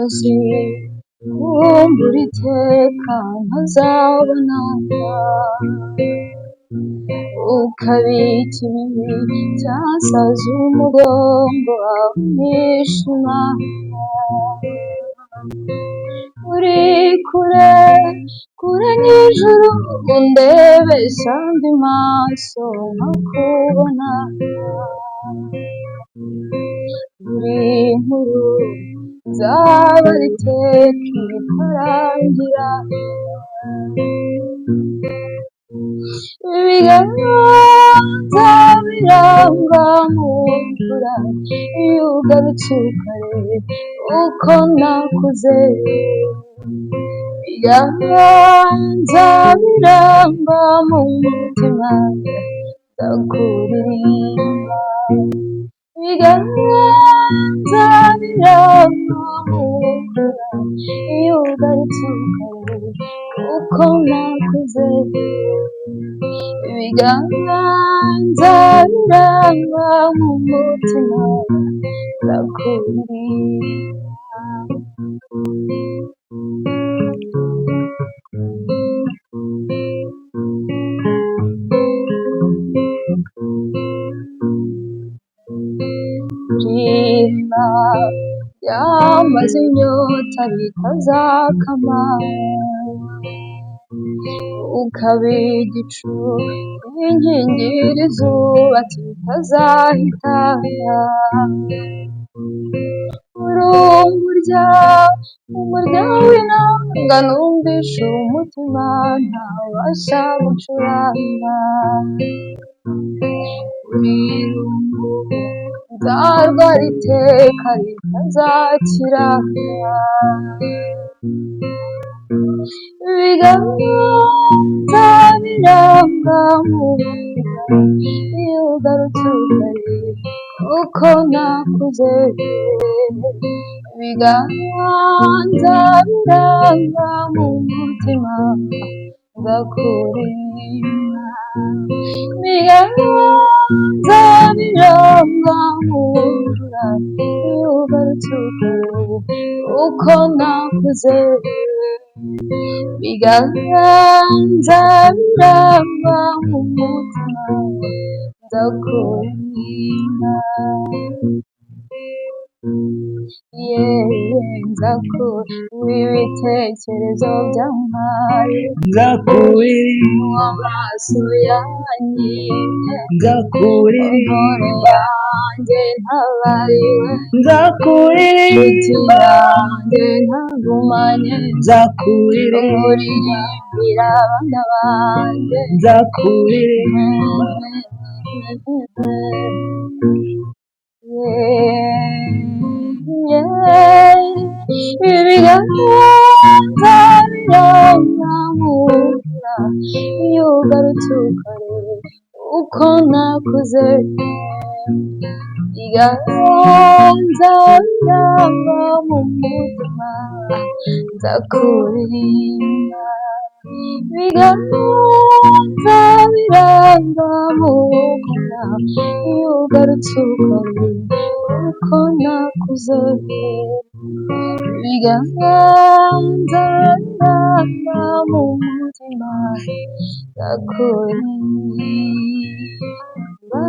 inzozi kumbura iteka ntazabona ukabika ibibi byasaze umugongo wawe nishima uri kure kure n'ijuru undebesha andi maso nkakubona uri inkuru zaba riteka ibitarangira ibiganza birangwa mu mvura iyo ugarutse kare uko nakuze ibiganza birangwa mu mutima ndakuririmba ibiganza birangwa mu mvura iyo ugarutse kare uko nakuze ibiganza birangwa mu mutima ndakuririmba iriba ryamaze inyota bitazakama ukaba igicu inkingira izuba kitazahita urumurya umurya w'inanga numvisha umutima ntabasha gucuranga uri irungu nzarwara iteka ritazakira ibiganza biranga mu nzira iyo ugarutse kare uko nakuze ibiganza biranga mu mutima ndakuririmba ibiganza biranga mu mvura iyo ugarutse kare uko nakuze ibiganza birangwa mu mutima ndakuririmba nzakura ibitekerezo byampaye nzakuririmba amaso yanyimye nzakuririmba yanjye ntabariwe nzakuririmba yanjye ntagumanye nzakuririmba abana banjye nzakuririmba ibiganza biranga mu nzira iyo ugarutse kare uko nakuze ibiganza biranga mu mutima ndakuririmba ibiganza biranga mu nzira iyo ugarutse kare uko nakuze ibiganza biranga mu mutima ndakuririmba